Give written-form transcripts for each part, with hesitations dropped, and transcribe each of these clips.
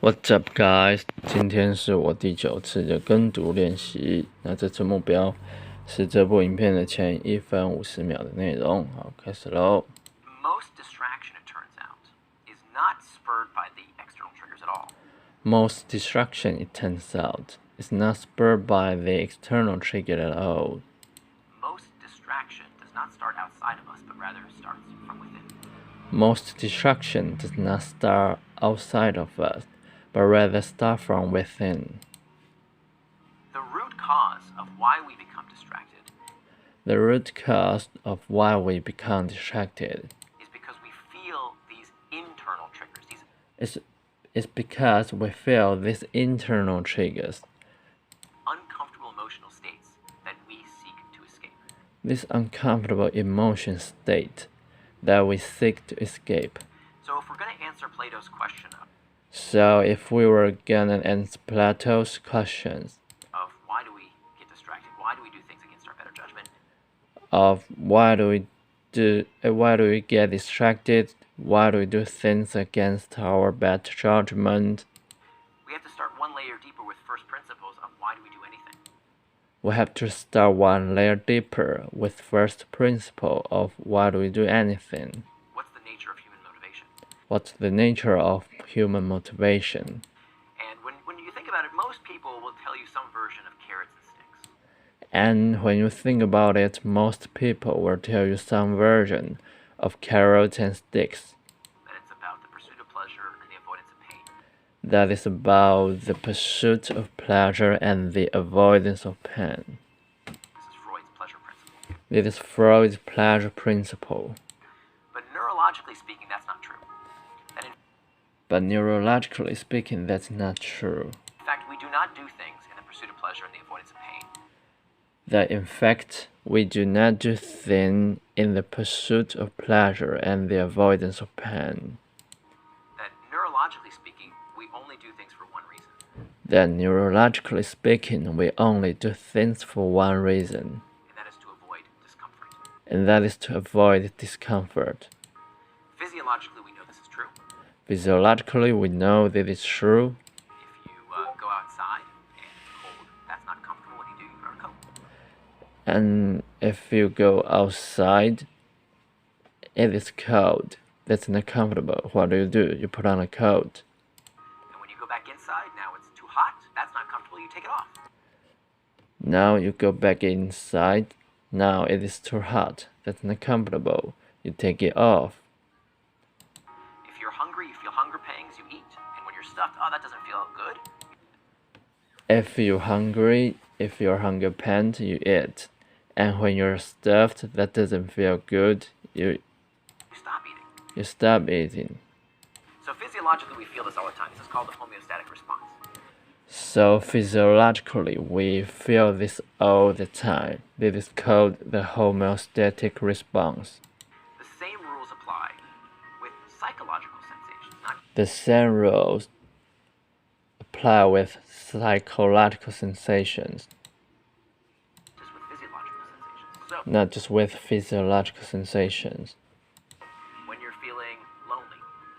What's up, guys？ 今天是我第9次的跟读练习。那这次目标是这部影片的前1分50秒的内容。好，开始喽。Most distraction, it turns out, is not spurred by the external triggers at all. Most distraction, it turns out, is not spurred by the external trigger at all. Most distraction does not start outside of us, but rather starts from within. Most distraction does not start outside of us, but rather start from within. The root cause of why we become distracted The root cause of why we become distracted is because we feel these internal triggers, is because we feel these internal triggers, uncomfortable emotional states that we seek to escape. this uncomfortable emotion state that we seek to escape. So if we're going to answer Plato's question So if we were gonna answer Plato's questions of why do we get distracted, why do we do things against our better judgment, of why do we get distracted, why do we do things against our bad judgment, we have to start one layer deeper with first principles of why do we do anything. we have to start one layer deeper with first principle of why do we do anything. What's the nature of human motivation? What's the nature of human motivation? And when you think about it, most people will tell you some version of carrots and sticks. And when you think about it, most people will tell you some version of carrots and sticks. That it's about the pursuit of pleasure and the avoidance of pain. That is about the pursuit of pleasure and the avoidance of pain. This is Freud's pleasure principle. This is Freud's pleasure principle. But neurologically speaking, that's not true. But neurologically speaking, that's not true. In fact, we do not do things in the pursuit of pleasure and the avoidance of pain. That in fact, we do not do things in the pursuit of pleasure and the avoidance of pain. That neurologically speaking, we only do things for one reason. That neurologically speaking, we only do things for one reason. And that is to avoid discomfort. And that is to avoid discomfort. Physiologically, we know this is true. Physiologically, we know that it's true. If you go outside and it's cold, that's not comfortable. What do? You put on a coat. And if you go outside, it is cold. That's not comfortable. What do? You put on a coat. And when you go back inside, now it's too hot. That's not comfortable. You take it off. Now you go back inside. Now it is too hot. That's not comfortable. You take it off. If you're hungry, you feel hunger pangs, you eat. And when you're stuffed, oh, that doesn't feel good. If you're hungry, if you're hunger pant, you eat. And when you're stuffed, that doesn't feel good, you stop eating. You stop eating. So physiologically, we feel this all the time. This is called the homeostatic response. So physiologically, we feel this all the time. This is called the homeostatic response. The same rules apply with psychological sensations. The same rules apply with psychological sensations. Just with physiological sensations. So, not just with physiological sensations. when you're feeling lonely,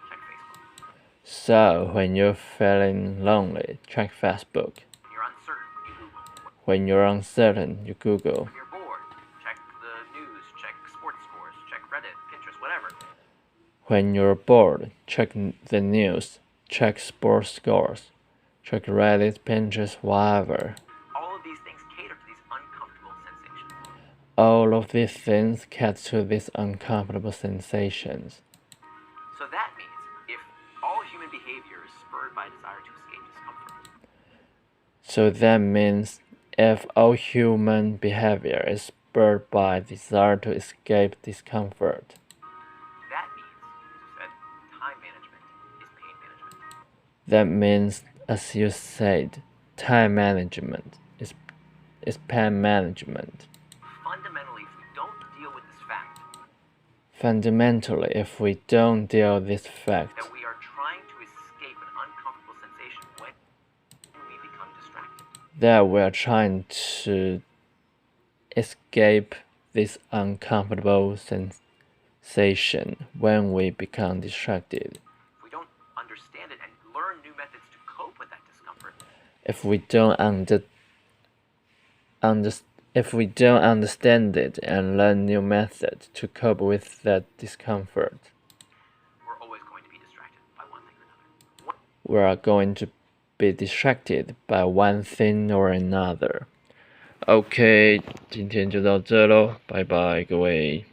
check Facebook. So when you're feeling lonely, check Facebook. When you're uncertain, you Google. When you're uncertain, you Google. When you're bored, check the news, check sports scores, check Reddit, Pinterest, whatever. When you're bored, check the news, check sports scores, check Reddit, Pinterest, whatever. All of these things cater to these uncomfortable sensations. All of these things catch to these uncomfortable sensations. So that means if all human behavior is spurred by a desire to escape discomfort, So that means if all human behavior is spurred by desire to escape discomfort, that means, as you said, time management is pain management. that means, as you said, time management is pain management. Fundamentally, if we don't deal with this fact, Fundamentally, if we don't deal with this fact, that we are trying to escape an uncomfortable sensation when we become distracted, that we're trying to escape this uncomfortable sensation when we become distracted. if we don't understand it and learn new methods methods to cope with that discomfort. If we don't understand it and learn new methods to cope with that discomfort, we're always going to be distracted by one thing or another. we are going to be distracted by one thing or another. OK， 今天就到这咯，拜拜各位。